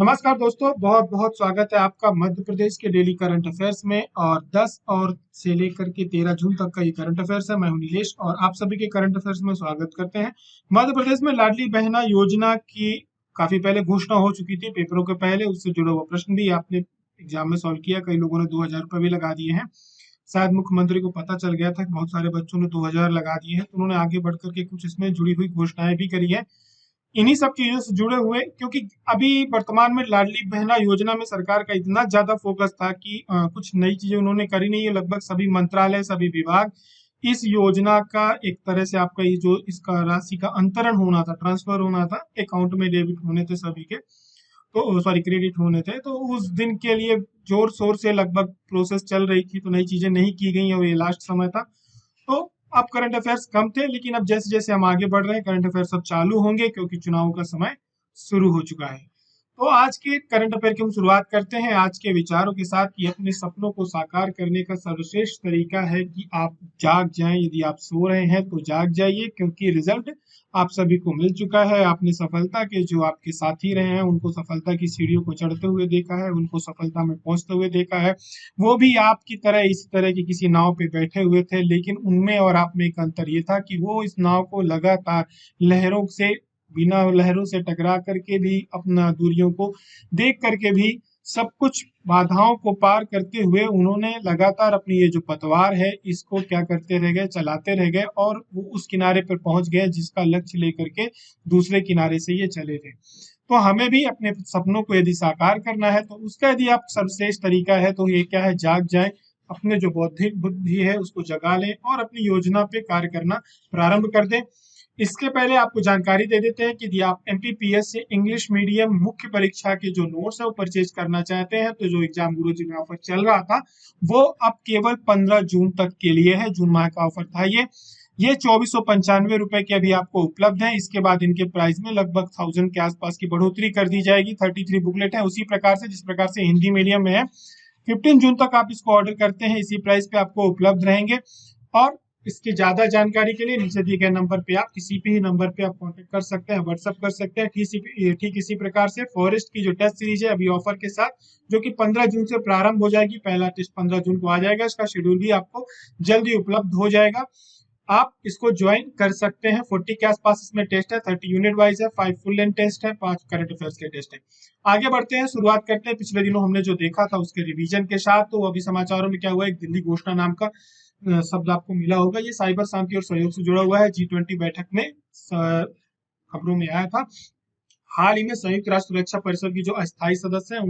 नमस्कार दोस्तों, बहुत बहुत स्वागत है आपका मध्य प्रदेश के डेली करंट अफेयर्स में। और 10 और से लेकर के 13 जून तक का ये करंट अफेयर्स है। मैं हूं नीलेश और आप सभी के करंट अफेयर्स में स्वागत करते हैं। मध्य प्रदेश में लाडली बहना योजना की काफी पहले घोषणा हो चुकी थी, पेपरों के पहले। उससे जुड़ा हुआ प्रश्न भी आपने एग्जाम में सॉल्व किया। कई लोगों ने 2000 रुपये भी लगा दिए हैं। शायद मुख्यमंत्री को पता चल गया था कि बहुत सारे बच्चों ने 2000 लगा दिए हैं, तो उन्होंने आगे बढ़ करके कुछ इसमें जुड़ी हुई घोषणाएं भी करी है। इन्हीं सब चीजों से जुड़े हुए, क्योंकि अभी वर्तमान में लाडली बहना योजना में सरकार का इतना ज्यादा फोकस था कि कुछ नई चीजें उन्होंने करी नहीं है। लगभग सभी मंत्रालय, सभी विभाग इस योजना का एक तरह से आपका ये जो इसका राशि का अंतरण होना था, ट्रांसफर होना था, अकाउंट में डेबिट होने थे सभी के, तो सॉरी क्रेडिट होने थे, तो उस दिन के लिए जोर शोर से लगभग प्रोसेस चल रही थी। तो नई चीजें नहीं की गई और ये लास्ट समय था। तो अब करंट अफेयर्स कम थे, लेकिन अब जैसे जैसे हम आगे बढ़ रहे हैं करंट अफेयर्स अब चालू होंगे, क्योंकि चुनाव का समय शुरू हो चुका है। तो आज के करंट अफेयर की हम शुरुआत करते हैं आज के विचारों के साथ कि अपने सपनों को साकार करने का सर्वश्रेष्ठ तरीका है कि आप जाग जाएं। यदि आप सो रहे हैं तो जाग जाइए, क्योंकि रिजल्ट आप सभी को मिल चुका है। आपने सफलता के जो आपके साथी रहे हैं उनको सफलता की सीढ़ियों को चढ़ते हुए देखा है, उनको सफलता में पहुंचते हुए देखा है। वो भी आपकी तरह इसी तरह की किसी नाव पे बैठे हुए थे, लेकिन उनमें और आप में एक अंतर ये था कि वो इस नाव को लगातार लहरों से, बिना लहरों से टकरा करके भी, अपना दूरियों को देख करके भी, सब कुछ बाधाओं को पार करते हुए उन्होंने लगातार अपनी ये जो पतवार है इसको क्या करते रह गए, चलाते रह गए, और वो उस किनारे पर पहुंच गए जिसका लक्ष्य लेकर के दूसरे किनारे से ये चले थे। तो हमें भी अपने सपनों को यदि साकार करना है तो उसका यदि आप सर्वश्रेष्ठ तरीका है तो ये क्या है, जाग जाए, अपने जो बौद्धिक बुद्धि है उसको जगा लें और अपनी योजना पे कार्य करना प्रारंभ कर दें। इसके पहले आपको जानकारी दे देते हैं कि यदि आप एमपीपीएस से इंग्लिश मीडियम मुख्य परीक्षा के जो नोट्स है वो परचेज करना चाहते हैं, तो जो एग्जाम गुरु जी में ऑफर चल रहा था वो अब केवल 15 जून तक के लिए है। जून माह का ऑफर था ये 2495 रुपए के अभी आपको उपलब्ध है। इसके बाद इनके प्राइस में लगभग 1000 के आसपास की बढ़ोतरी कर दी जाएगी। 33 बुकलेट है, उसी प्रकार से जिस प्रकार से हिंदी मीडियम में है। 15 जून तक आप इसको ऑर्डर करते हैं, इसी प्राइस पे आपको उपलब्ध रहेंगे। और इसकी ज्यादा जानकारी के लिए नीचे दिए गए नंबर पे, आप किसी भी नंबर पे आप कांटेक्ट कर सकते हैं, व्हाट्सअप कर सकते हैं। ठीक इसी प्रकार से फॉरेस्ट की जो टेस्ट सीरीज है अभी ऑफर के साथ, जो कि 15 जून से प्रारंभ हो जाएगी। पहला टेस्ट 15 जून को आ जाएगा, इसका शेड्यूल भी आपको जल्दी उपलब्ध हो जाएगा। आप इसको ज्वाइन कर सकते हैं। 40 के आसपास इसमें टेस्ट है, 30 यूनिट वाइज है, 5 फुल लेंथ टेस्ट है, 5 करंट अफेयर्स के टेस्ट है। आगे बढ़ते हैं, शुरुआत करते हैं पिछले दिनों हमने जो देखा था उसके रिवीजन के साथ। तो अभी समाचारों में क्या हुआ, एक दिल्ली घोषणा नाम का शब्द आपको मिला होगा। ये साइबर शांति और सहयोग से जुड़ा हुआ है। G20 बैठक में खबरों में आया था। हाल ही में संयुक्त राष्ट्र सुरक्षा परिषद की जो अस्थायी सदस्य हैं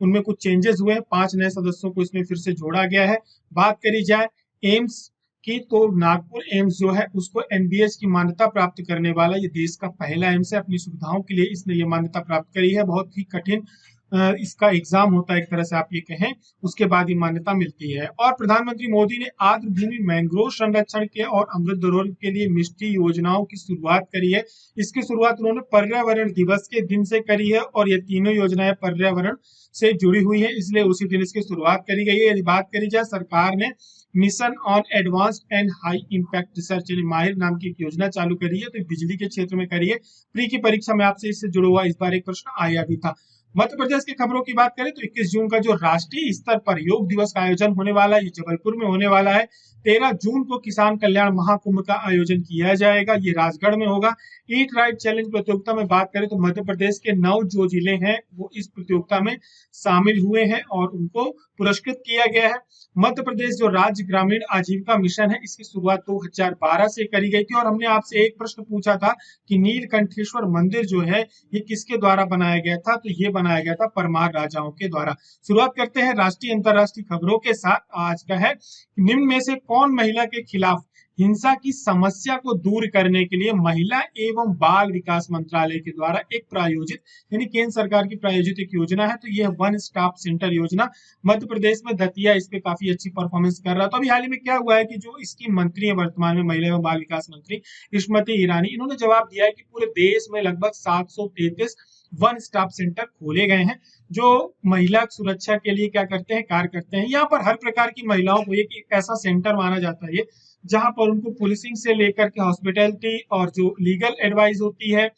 उनमें कुछ चेंजेस हुए हैं। 5 नए सदस्यों को इसमें फिर से जोड़ा गया है। बात करी जाए एम्स की, तो नागपुर एम्स जो है उसको एनबीएच की मान्यता प्राप्त करने वाला ये देश का पहला एम्स है। अपनी सुविधाओं के लिए इसने ये मान्यता प्राप्त करी है। बहुत ही कठिन इसका एग्जाम होता है, एक तरह से आप ये कहें, उसके बाद ये मान्यता मिलती है। और प्रधानमंत्री मोदी ने आर्द्र भूमि मैंग्रोव संरक्षण के और अमृत धरोहर के लिए मिष्टी योजनाओं की शुरुआत करी है। इसकी शुरुआत उन्होंने पर्यावरण दिवस के दिन से करी है, और ये तीनों योजनाएं पर्यावरण से जुड़ी हुई है, इसलिए उसी दिन इसकी शुरुआत करी गई है। यदि बात करी जाए, सरकार ने mission on advanced and high impact research यानी माहिर नाम की एक योजना चालू करी है, तो बिजली के क्षेत्र में करी है। प्री की परीक्षा में आपसे इससे जुड़ा हुआ इस बार एक प्रश्न आया भी था। मध्य प्रदेश की खबरों की बात करें तो 21 जून का जो राष्ट्रीय स्तर पर योग दिवस का आयोजन होने वाला है, ये जबलपुर में होने वाला है। 13 जून को किसान कल्याण महाकुंभ का आयोजन किया जाएगा, ये राजगढ़ में होगा। ईट राइट चैलेंज प्रतियोगिता में बात करें तो मध्य प्रदेश के 9 जो जिले हैं वो इस प्रतियोगिता में शामिल हुए हैं और उनको पुरस्कृत किया गया है। मध्य प्रदेश जो राज्य ग्रामीण आजीविका मिशन है, इसकी शुरुआत 2012 से करी गई थी। और हमने आपसे एक प्रश्न पूछा था कि नीलकंठेश्वर मंदिर जो है ये किसके द्वारा बनाया गया था, तो ये बनाया गया था परमार राजाओं के द्वारा। शुरुआत करते हैं राष्ट्रीय अंतरराष्ट्रीय खबरों के साथ। आज का है, निम्न में से कौन महिला के खिलाफ हिंसा की समस्या को दूर करने के लिए महिला एवं बाल विकास मंत्रालय के द्वारा एक प्रायोजित, यानी केंद्र सरकार की प्रायोजित एक योजना है, तो यह वन स्टॉप सेंटर योजना। मध्य प्रदेश में दतिया इस पे काफी अच्छी परफॉर्मेंस कर रहा था। अभी हाल ही में क्या हुआ है कि जो इसकी मंत्री है वर्तमान में, महिला एवं बाल विकास मंत्री स्मृति ईरानी, इन्होंने जवाब दिया है कि पूरे देश में लगभग 733 वन स्टॉप सेंटर खोले गए हैं, जो महिला सुरक्षा के लिए क्या करते हैं, कार्य करते हैं। यहाँ पर हर प्रकार की महिलाओं को एक ऐसा सेंटर माना जाता है जहां पर उनको पुलिसिंग से लेकर के हॉस्पिटैलिटी और जो लीगल एडवाइस होती है,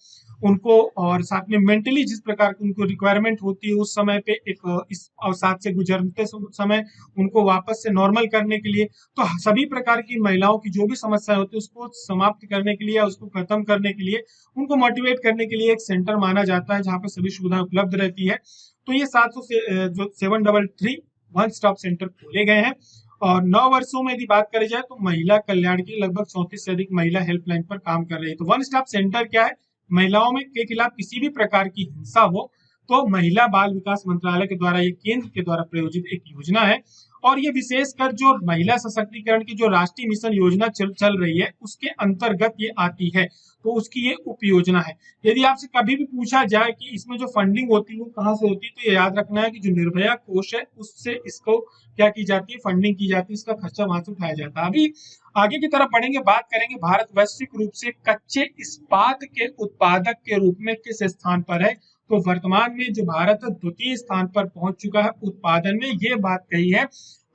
उनको, और साथ में मेंटली जिस प्रकार की उनको रिक्वायरमेंट होती है उस समय पे इस अवसाद से गुजरते समय उनको वापस से नॉर्मल करने के लिए, तो सभी प्रकार की महिलाओं की जो भी समस्या होती है उसको समाप्त करने के लिए या उसको खत्म करने के लिए, उनको मोटिवेट करने के लिए एक सेंटर माना जाता है जहाँ पर सभी सुविधाएं उपलब्ध रहती है। तो ये 700 से जो 733 वन स्टॉप सेंटर खोले गए हैं। और 9 वर्षों में यदि बात करी जाए तो महिला कल्याण की लगभग 34 से अधिक महिला हेल्पलाइन पर काम कर रही है। तो वन स्टॉप सेंटर क्या है? महिलाओं में के खिलाफ किसी भी प्रकार की हिंसा हो तो महिला बाल विकास मंत्रालय के द्वारा, ये केंद्र के द्वारा प्रायोजित एक योजना है। और ये विशेषकर जो महिला सशक्तिकरण की जो राष्ट्रीय मिशन योजना चल रही है उसके अंतर्गत ये आती है, तो उसकी ये उप योजना है। यदि आपसे कभी भी पूछा जाए कि इसमें जो फंडिंग होती है वो कहाँ से होती है, तो ये याद रखना है कि जो निर्भया कोष है उससे इसको क्या की जाती है, फंडिंग की जाती है, इसका खर्चा वहां से उठाया जाता है। अभी आगे की तरफ बढ़ेंगे, बात करेंगे भारत वैश्विक रूप से कच्चे इस्पात के उत्पादक के रूप में किस स्थान पर है। तो वर्तमान में जो भारत द्वितीय स्थान पर पहुंच चुका है उत्पादन में। ये बात कही है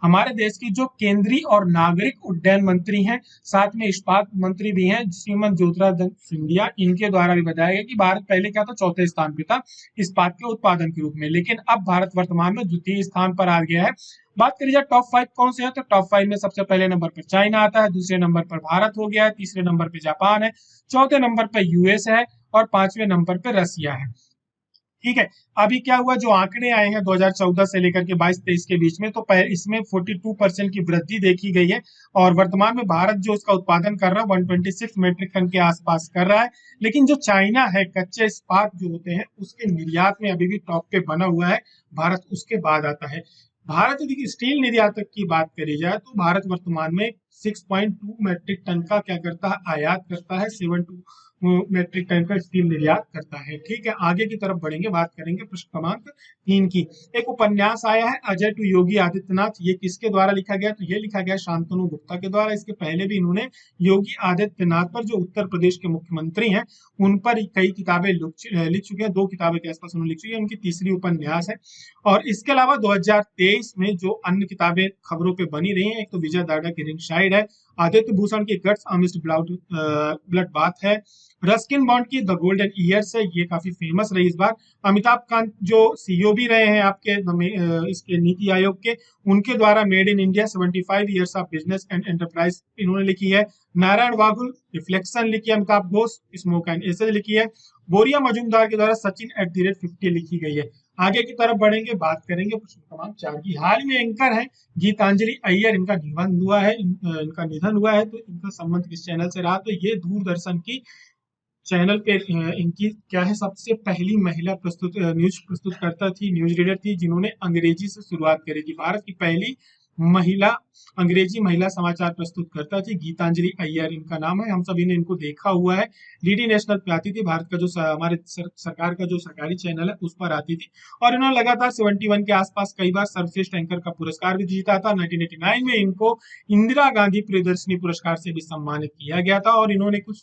हमारे देश की जो केंद्रीय और नागरिक उड्डयन मंत्री हैं, साथ में इस्पात मंत्री भी हैं श्रीमती ज्योतिरादित्य सिंधिया, इनके द्वारा भी बताया गया कि भारत पहले क्या था, चौथे स्थान पे था इस्पात के उत्पादन के रूप में, लेकिन अब भारत वर्तमान में द्वितीय स्थान पर आ गया है। बात करी जाए टॉप 5 कौन से हैं, तो टॉप 5 में सबसे पहले नंबर पर चाइना आता है, दूसरे नंबर पर भारत हो गया है, तीसरे नंबर पर जापान है, चौथे नंबर पर यूएस है और पांचवें नंबर पर रसिया है। ठीक है, अभी क्या हुआ, जो आंकड़े आए हैं 2014 से लेकर के 22-23 के बीच में, तो इसमें 42% की वृद्धि देखी गई है। और वर्तमान में भारत जो इसका उत्पादन कर रहा है 126 मेट्रिक टन के आसपास कर रहा है। लेकिन जो चाइना है कच्चे इस्पात जो होते हैं उसके निर्यात में अभी भी टॉप पे बना हुआ है, भारत उसके बाद आता है। भारत यदि स्टील निर्यातक की बात करी जाए तो भारत वर्तमान में 6.2 मेट्रिक टन का क्या करता है, आयात करता है, 72 मेट्रिक टन का स्टील निर्यात करता है। ठीक है, आगे की तरफ बढ़ेंगे, बात करेंगे प्रश्न क्रमांक 3 की। एक उपन्यास आया है अजय टू योगी आदित्यनाथ, ये किसके द्वारा लिखा गया, तो ये लिखा गया शांतनु गुप्ता के द्वारा। इसके पहले भी इन्होंने योगी आदित्यनाथ पर, जो उत्तर प्रदेश के मुख्यमंत्री हैं, उन पर कई किताबें लिख चुके हैं, 2 किताबें के आसपास उन्होंने लिख चुकी है, उनकी तीसरी उपन्यास है। और इसके अलावा 2023 में जो अन्य किताबें खबरों पे बनी रही हैं, एक तो विजय दाड़ा की रिंगसाइड है, आदित्य भूषण की गट्स अमिस्ट ब्लड बाथ है, रस्किन बॉन्ड की द गोल्डन ईयर्स है, ये काफी फेमस रही इस बार। अमिताभ कांत जो सीईओ भी रहे हैं आपके इसके नीति आयोग के, उनके द्वारा made in India 75 years of business and enterprise इन्होंने लिखी है। नारायण वागुल रिफ्लेक्शन लिखी है, Amitav Ghosh smoke and ashes लिखी है। बोरिया मजूमदार के द्वारा सचिन @50 लिखी गई है। आगे की तरफ बढ़ेंगे, बात करेंगे प्रश्न क्रमांक 4 की। हाल में एंकर है गीतांजलि अय्यर, इनका इनका निधन हुआ है, तो इनका संबंध किस चैनल से रहा, तो ये दूरदर्शन की चैनल पे इनकी क्या है, सबसे पहली महिला न्यूज प्रस्तुतकर्ता थी, न्यूज रीडर थी, जिन्होंने अंग्रेजी से शुरुआत करी थी। भारत की पहली महिला अंग्रेजी महिला समाचार प्रस्तुतकर्ता थी, गीतांजलि अय्यर इनका नाम है। हम सभी ने इनको देखा हुआ है, डीडी नेशनल पे आती थी, भारत का जो हमारे सरकार का जो सरकारी चैनल है उस पर आती थी। और इन्होंने लगातार 71 के आसपास कई बार सर्वश्रेष्ठ एंकर का पुरस्कार भी जीता था। 1989 में इनको इंदिरा गांधी प्रियदर्शनी पुरस्कार से भी सम्मानित किया गया था। और इन्होंने कुछ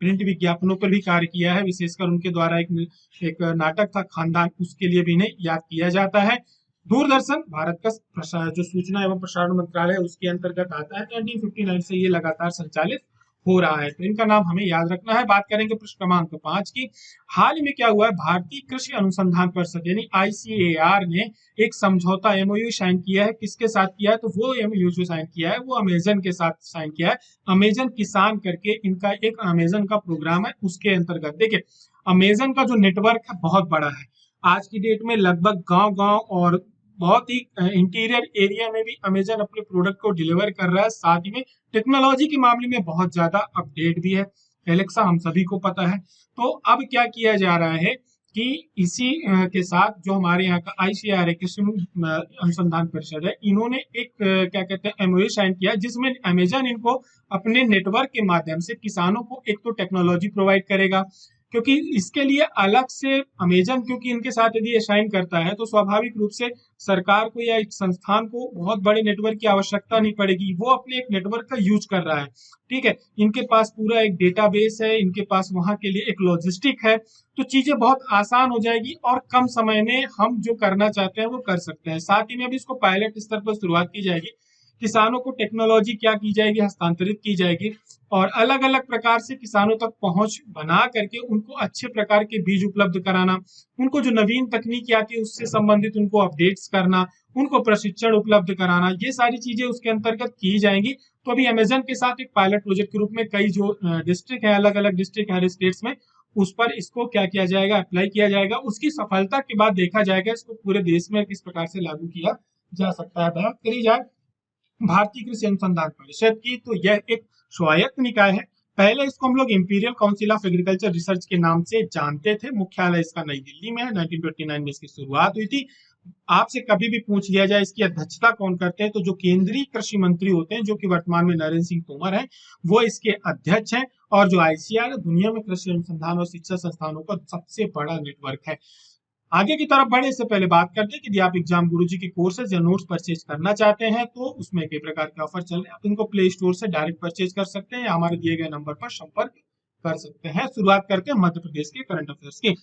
प्रिंट विज्ञापनों पर भी कार्य किया है, विशेषकर उनके द्वारा एक नाटक था खानदान, उसके लिए भी इन्हें याद किया जाता है। दूरदर्शन भारत का जो सूचना एवं प्रसारण मंत्रालय उसके अंतर्गत आता है। 1959 से ये लगातार संचालित हो रहा है, तो इनका नाम हमें याद रखना है। बात करेंगे प्रश्न क्रमांक 5 की। हाल में क्या हुआ है, भारतीय कृषि अनुसंधान परिषद यानी ICAR ने एक समझौता MOU साइन किया है। किसके साथ किया है, तो वो MOU जो साइन किया है वो अमेजन के साथ साइन किया है। अमेजन किसान करके इनका एक अमेजन का प्रोग्राम है, उसके अंतर्गत देखिए अमेजन का जो नेटवर्क है बहुत बड़ा है। आज की डेट में लगभग गांव-गांव और बहुत ही इंटीरियर एरिया में भी अमेजन अपने प्रोडक्ट को डिलीवर कर रहा है। साथ ही में टेक्नोलॉजी के मामले में बहुत ज्यादा अपडेट भी है। एलेक्सा हम सभी को पता है। तो अब क्या किया जा रहा है कि इसी के साथ जो हमारे यहाँ का ICAR है, कृषि अनुसंधान परिषद है, इन्होंने एक क्या कहते हैं MOU साइन किया, जिसमें अमेजन इनको अपने नेटवर्क के माध्यम से किसानों को एक तो टेक्नोलॉजी प्रोवाइड करेगा, क्योंकि इसके लिए अलग से अमेजन, क्योंकि इनके साथ यदि ये साइन करता है तो स्वाभाविक रूप से सरकार को या एक संस्थान को बहुत बड़े नेटवर्क की आवश्यकता नहीं पड़ेगी, वो अपने एक नेटवर्क का यूज कर रहा है। ठीक है, इनके पास पूरा एक डेटाबेस है, इनके पास वहां के लिए एक लॉजिस्टिक है, तो चीजें बहुत आसान हो जाएगी और कम समय में हम जो करना चाहते हैं वो कर सकते हैं। साथ ही में अभी इसको पायलट स्तर पर शुरुआत की जाएगी, किसानों को टेक्नोलॉजी क्या की जाएगी, हस्तांतरित की जाएगी, और अलग अलग प्रकार से किसानों तक पहुंच बना करके उनको अच्छे प्रकार के बीज उपलब्ध कराना, उनको जो नवीन तकनीक आती है उससे संबंधित उनको अपडेट्स करना, उनको प्रशिक्षण उपलब्ध कराना, ये सारी चीजें उसके अंतर्गत की जाएंगी। तो अभी अमेजन के साथ एक पायलट प्रोजेक्ट के रूप में कई जो डिस्ट्रिक्ट है, अलग अलग डिस्ट्रिक्ट हर स्टेट्स में, उस पर इसको क्या किया जाएगा, अप्लाई किया जाएगा। उसकी सफलता के बाद देखा जाएगा इसको पूरे देश में किस प्रकार से लागू किया जा सकता है। बात करी जाए भारतीय कृषि अनुसंधान परिषद की, तो यह एक स्वायत्त निकाय है। पहले इसको हम लोग imperial council of agriculture research के नाम से जानते थे। मुख्यालय इसका नई दिल्ली में है। 1929 में इसकी शुरुआत हुई थी। आपसे कभी भी पूछ लिया जाए इसकी अध्यक्षता कौन करते हैं, तो जो केंद्रीय कृषि मंत्री होते हैं, जो कि वर्तमान में नरेंद्र सिंह तोमर हैं, वो इसके अध्यक्ष हैं। और जो आईसीआर दुनिया में कृषि अनुसंधान और शिक्षा संस्थानों का सबसे बड़ा नेटवर्क है। आगे की तरफ बढ़ने से पहले बात करते हैं कि यदि आप एग्जाम गुरुजी के कोर्सेज या नोट्स परचेज करना चाहते हैं तो उसमें कई प्रकार के ऑफर चल रहे हैं। आप इनको प्ले स्टोर से डायरेक्ट परचेज कर सकते हैं या हमारे दिए गए नंबर पर संपर्क कर सकते हैं। शुरुआत करते हैं मध्य प्रदेश के करंट अफेयर्स की।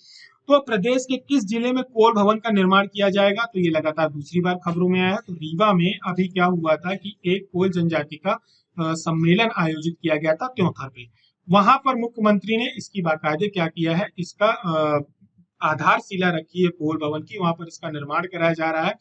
तो प्रदेश के किस जिले में कोल भवन का निर्माण किया जाएगा, तो ये लगातार दूसरी बार खबरों में आया है। तो रीवा में अभी क्या हुआ था कि एक कोल जनजाति का सम्मेलन आयोजित किया गया था त्योंथर पे। वहां पर मुख्यमंत्री ने इसकी बाकायदे क्या किया है, इसका आधारशिला रखी है कोल भवन की, वहां पर इसका निर्माण कराया जा रहा है।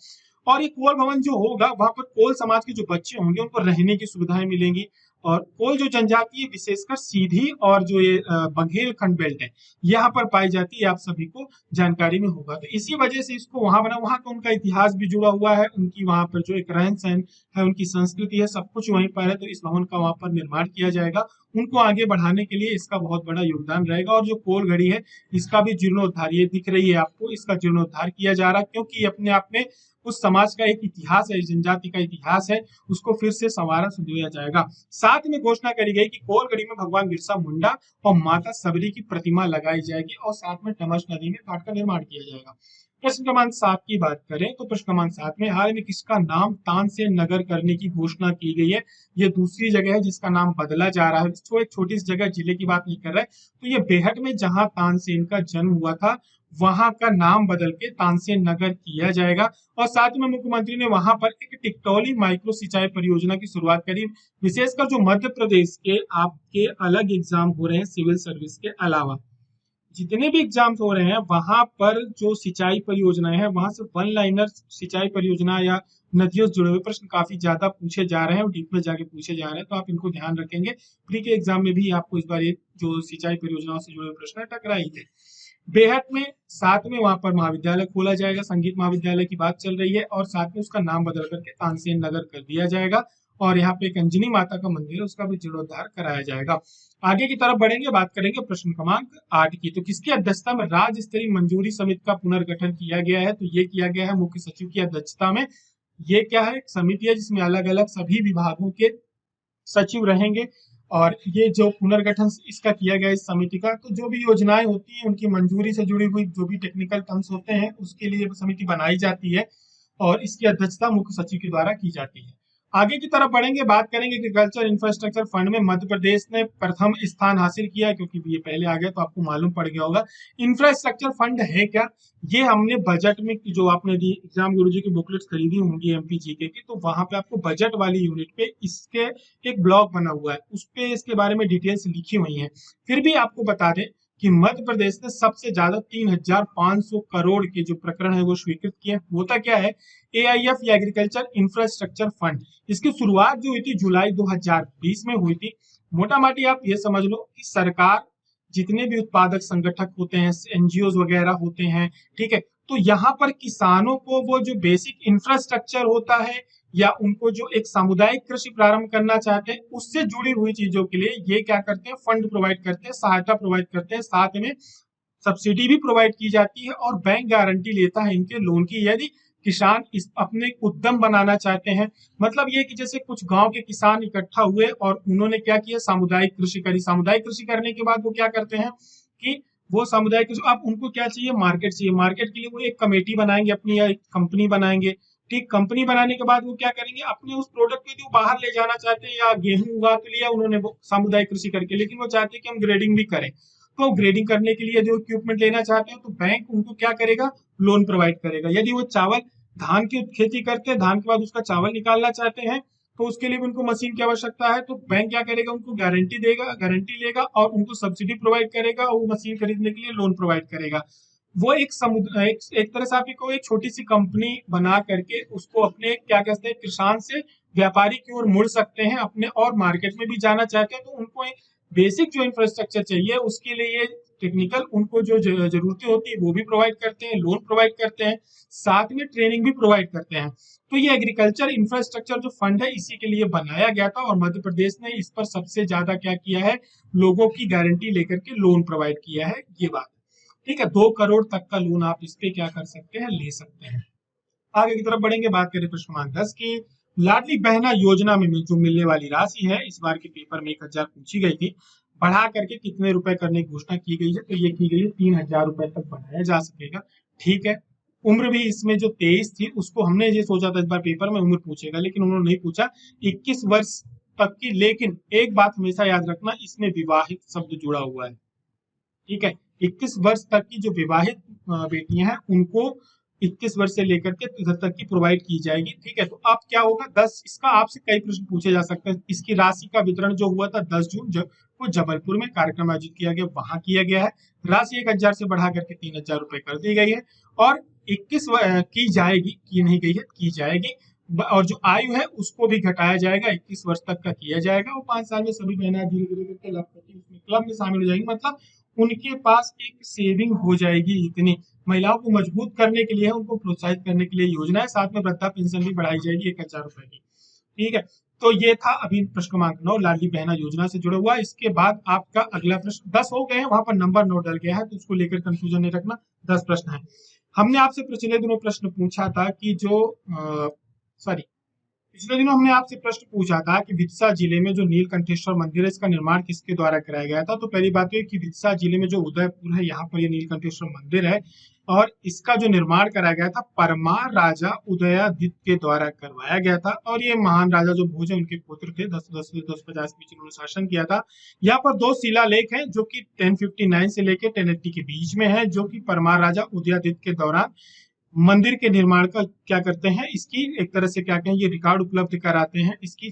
और ये कोल भवन जो होगा वहां पर कोल समाज के जो बच्चे होंगे उनको रहने की सुविधाएं मिलेंगी। और कोल जो जनजाति है विशेषकर सीधी और जो ये बघेलखंड बेल्ट है यहाँ पर पाई जाती है, आप सभी को जानकारी में होगा। तो इसी वजह से इसको वहां बना, वहां का उनका इतिहास भी जुड़ा हुआ है, उनकी वहां पर जो एक रहन सहन है, उनकी संस्कृति है, सब कुछ वहीं पर है। तो इस भवन का वहां पर निर्माण किया जाएगा। उनको आगे बढ़ाने के लिए इसका बहुत बड़ा योगदान रहेगा। और जो कोल घड़ी है इसका भी जीर्णोद्धार, ये दिख रही है आपको, इसका जीर्णोद्धार किया जा रहा है, क्योंकि अपने आप में उस समाज का एक इतिहास है, जनजाति का इतिहास है, उसको फिर से संवारा संजोया जाएगा। साथ में घोषणा करी गई कि कोलगढ़ी में भगवान बिरसा मुंडा और माता सबरी की प्रतिमा लगाई जाएगी और साथ में टमस नदी में घाट का निर्माण किया जाएगा। प्रश्न क्रमांक 7 की बात करें तो प्रश्न क्रमांक 7 में हाल में किसका नाम तानसेन नगर करने की घोषणा की गई है। ये दूसरी जगह है जिसका नाम बदला जा रहा है। एक छोटी सी जगह, जिले की बात नहीं कर रहे, तो ये बेहट में जहां तानसेन का जन्म हुआ था वहां का नाम बदल के तानसेन नगर किया जाएगा। और साथ में मुख्यमंत्री ने वहां पर एक टिकटोली माइक्रो सिंचाई परियोजना की शुरुआत करी। विशेषकर जो मध्य प्रदेश के आपके अलग एग्जाम हो रहे हैं सिविल सर्विस के अलावा, जितने भी एग्जाम्स हो रहे हैं वहां पर जो सिंचाई परियोजनाएं हैं वहां से वन लाइनर सिंचाई परियोजना या नदियों से जुड़े हुए प्रश्न काफी ज्यादा पूछे जा रहे हैं और डीप में जाके पूछे जा रहे हैं। तो आप इनको ध्यान रखेंगे। प्री के एग्जाम में भी आपको इस बार ये जो सिंचाई परियोजनाओं से जुड़े हुए प्रश्न टकराई थे। बेहट में साथ में वहां पर महाविद्यालय खोला जाएगा, संगीत महाविद्यालय की बात चल रही है, और साथ में उसका नाम बदल करके तानसेन नगर कर दिया जाएगा। और यहाँ पे एक अंजनी माता का मंदिर है, उसका भी जीर्णोद्धार कराया जाएगा। आगे की तरफ बढ़ेंगे, बात करेंगे प्रश्न क्रमांक 8 की। तो किसकी अध्यक्षता में राज्य स्तरीय मंजूरी समिति का पुनर्गठन किया गया है, तो ये किया गया है मुख्य सचिव की अध्यक्षता में। ये क्या है, एक समिति है जिसमें अलग अलग सभी विभागों के सचिव रहेंगे। और ये जो पुनर्गठन इसका किया गया इस समिति का, तो जो भी योजनाएं होती हैं उनकी मंजूरी से जुड़ी हुई जो भी टेक्निकल टर्म्स होते हैं उसके लिए समिति बनाई जाती है और इसकी अध्यक्षता मुख्य सचिव के द्वारा की जाती है। आगे की तरफ बढ़ेंगे, बात करेंगे एग्रीकल्चर इंफ्रास्ट्रक्चर फंड में मध्य प्रदेश ने प्रथम स्थान हासिल किया, क्योंकि ये पहले आ गया तो आपको मालूम पड़ गया होगा। इंफ्रास्ट्रक्चर फंड है क्या, ये हमने बजट में जो आपने एग्जाम गुरुजी की बुकलेट्स खरीदी होंगी एमपी जीके की, तो वहां पे आपको बजट वाली यूनिट पे इसके एक ब्लॉग बना हुआ है, उस पे इसके बारे में डिटेल्स लिखी हुई हैं। फिर भी आपको बता दें कि मध्य प्रदेश ने सबसे ज्यादा 3,500 करोड़ के जो प्रकरण है वो स्वीकृत किए। होता क्या है, एआईएफ या एग्रीकल्चर इंफ्रास्ट्रक्चर फंड, इसकी शुरुआत जो हुई थी जुलाई 2020 में हुई थी। मोटा मोटी आप ये समझ लो कि सरकार जितने भी उत्पादक संगठक होते हैं, एनजीओ वगैरह होते हैं, ठीक है, तो यहाँ पर किसानों को वो जो बेसिक इंफ्रास्ट्रक्चर होता है या उनको जो एक सामुदायिक कृषि प्रारंभ करना चाहते हैं उससे जुड़ी हुई चीजों के लिए ये क्या करते हैं, फंड प्रोवाइड करते हैं, सहायता प्रोवाइड करते हैं, साथ में सब्सिडी भी प्रोवाइड की जाती है और बैंक गारंटी लेता है इनके लोन की, यदि किसान इस अपने उद्यम बनाना चाहते हैं। मतलब ये कि जैसे कुछ गांव के किसान इकट्ठा हुए और उन्होंने क्या किया, सामुदायिक कृषि करी। सामुदायिक कृषि करने के बाद वो क्या करते हैं कि वो सामुदायिक कृषि, अब उनको क्या चाहिए, मार्केट चाहिए। मार्केट के लिए वो एक कमेटी बनाएंगे अपनी या एक कंपनी बनाएंगे। ठीक, कंपनी बनाने के बाद वो क्या करेंगे, अपने उस प्रोडक्ट को जो बाहर ले जाना चाहते हैं, या गेहूं उगा के लिया उन्होंने सामुदायिक कृषि करके, लेकिन वो चाहते हैं कि हम ग्रेडिंग भी करें। तो ग्रेडिंग करने के लिए जो इक्विपमेंट लेना चाहते हैं तो बैंक उनको क्या करेगा, लोन प्रोवाइड करेगा। यदि वो चावल धान की खेती करते हैं, धान के बाद उसका चावल निकालना चाहते हैं तो उसके लिए भी उनको मशीन की आवश्यकता है, तो बैंक क्या करेगा, उनको गारंटी देगा, गारंटी लेगा और उनको सब्सिडी प्रोवाइड करेगा और वो मशीन खरीदने के लिए लोन प्रोवाइड करेगा। वो एक समुदाय एक तरह से आप को एक छोटी सी कंपनी बना करके उसको अपने क्या कहते हैं किसान से व्यापारी की ओर मुड़ सकते हैं अपने, और मार्केट में भी जाना चाहते हैं तो उनको एक बेसिक जो इंफ्रास्ट्रक्चर चाहिए उसके लिए ये टेक्निकल उनको जो जरूरतें होती है वो भी प्रोवाइड करते हैं, लोन प्रोवाइड करते हैं, साथ में ट्रेनिंग भी प्रोवाइड करते हैं। तो ये एग्रीकल्चर इंफ्रास्ट्रक्चर जो फंड है इसी के लिए बनाया गया था और मध्य प्रदेश ने इस पर सबसे ज्यादा क्या किया है, लोगों की गारंटी लेकर के लोन प्रोवाइड किया है, ये बात। ठीक है, 2 करोड़ तक का लोन आप इस पे क्या कर सकते हैं, ले सकते हैं। आगे की तरफ बढ़ेंगे, बात करें प्रश्न क्रमांक 10 की। लाडली बहना योजना में जो मिलने वाली राशि है, इस बार के पेपर में 1,000 पूछी गई थी, बढ़ा करके कितने रुपए करने की घोषणा की गई है, तो ये की गई है 3,000 रुपए तक बढ़ाया जा सकेगा। ठीक है, उम्र भी इसमें जो 23 थी उसको हमने ये सोचा था इस बार पेपर में उम्र पूछेगा, लेकिन उन्होंने नहीं पूछा, 21 वर्ष तक की। लेकिन एक बात हमेशा याद रखना, इसमें विवाहित शब्द जुड़ा हुआ है। ठीक है, 21 वर्ष तक की जो विवाहित बेटियां हैं उनको 21 वर्ष से लेकर के 30 तक की प्रोवाइड की जाएगी। ठीक है, तो अब क्या होगा, 10 इसका आपसे कई प्रश्न पूछे जा सकते हैं। इसकी राशि का वितरण जो हुआ था 10 जून को जबलपुर में कार्यक्रम आयोजित किया गया, वहां किया गया है। राशि 1,000 से बढ़ा करके 3,000 रुपए कर दी गई है और 21 की जाएगी, की नहीं गई है, की जाएगी। और जो आयु है उसको भी घटाया जाएगा, 21 वर्ष तक का किया जाएगा और 5 साल में सभी बहना धीरे धीरे करके लखपति उसमें क्लब में शामिल हो जाएंगी। मतलब उनके पास एक सेविंग हो जाएगी। इतनी महिलाओं को मजबूत करने के लिए, उनको प्रोत्साहित करने के लिए योजना है, साथ में वृद्धा पेंशन भी बढ़ाई जाएगी 1,000 रुपए की। ठीक है, तो ये था अभी प्रश्न क्रमांक 9 लाडली बहना योजना से जुड़ा हुआ। इसके बाद आपका अगला प्रश्न 10 हो गए हैं, वहां पर नंबर 9 डल गया है तो उसको लेकर कंफ्यूजन नहीं रखना, 10 प्रश्न है। हमने आपसे पिछले दिनों प्रश्न पूछा था कि जो सॉरी पिछले दिनों हमने आपसे प्रश्न पूछा था कि विदिशा जिले में जो नीलकंठेश्वर मंदिर है इसका निर्माण किसके द्वारा कराया गया था। तो पहली बात है कि विदिशा जिले में जो उदयपुर है यहाँ पर ये नीलकंठेश्वर मंदिर है और इसका जो निर्माण कराया गया था परमार राजा उदयादित्य के द्वारा करवाया गया था। और ये महान राजा जो भोज है उनके पुत्र थे, 1010 से 1050 के बीच उन्होंने शासन किया था। यहाँ पर 2 शिलालेख हैं जो कि 1059 से लेकर 1080 के बीच में है, जो कि परमार राजा उदयादित्य के दौरान मंदिर के निर्माण का क्या करते हैं, इसकी एक तरह से क्या कहें, ये रिकॉर्ड उपलब्ध कराते हैं, इसकी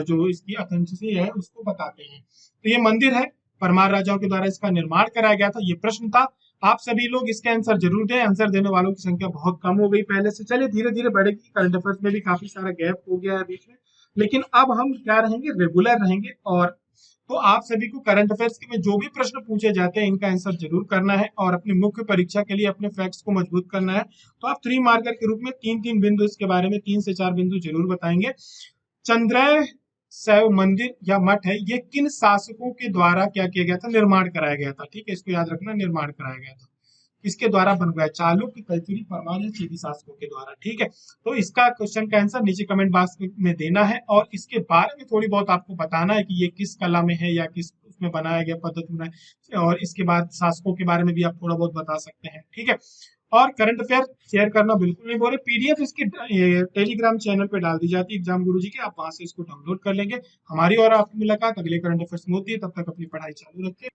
जो इसकी ऑथेंटिसिटी है उसको बताते हैं। तो ये मंदिर है, परमार राजाओं के द्वारा इसका निर्माण कराया गया था। ये प्रश्न था, आप सभी लोग इसके आंसर जरूर दें। आंसर देने वालों की संख्या बहुत कम हो गई पहले से। चलिए धीरे धीरे बढ़ेगी, करंट अफेयर्स में भी काफी सारा गैप हो गया है बीच में, लेकिन अब हम क्या रहेंगे, रेगुलर रहेंगे। और तो आप सभी को करंट अफेयर्स के में जो भी प्रश्न पूछे जाते हैं इनका आंसर जरूर करना है और अपनी मुख्य परीक्षा के लिए अपने फैक्ट्स को मजबूत करना है। तो आप 3 मार्कर के रूप में 3-3 बिंदु इसके बारे में 3 से 4 बिंदु जरूर बताएंगे। चंद्रय शैव मंदिर या मठ है, ये किन शासकों के द्वारा क्या किया गया था, निर्माण कराया गया था। ठीक है, इसको याद रखना, निर्माण कराया गया था। किसके द्वारा बनवाया, चालुक्य, कल्चुरी, परमार या चेदी शासकों के द्वारा। ठीक है, तो इसका क्वेश्चन का आंसर नीचे कमेंट बॉक्स में देना है और इसके बारे में थोड़ी बहुत आपको बताना है कि ये किस कला में है या किस उसमें बनाया गया पद्धति में, और इसके बाद शासकों के बारे में भी आप थोड़ा बहुत बता सकते हैं। ठीक है, और करंट अफेयर शेयर करना बिल्कुल नहीं बोले, पीडीएफ इसकी टेलीग्राम चैनल पे डाल दी जाती है एग्जाम गुरुजी के, आप वहां से इसको डाउनलोड कर लेंगे। हमारी और आपकी मुलाकात अगले करंट अफेयर्स में होती है, तब तक अपनी पढ़ाई चालू रखें।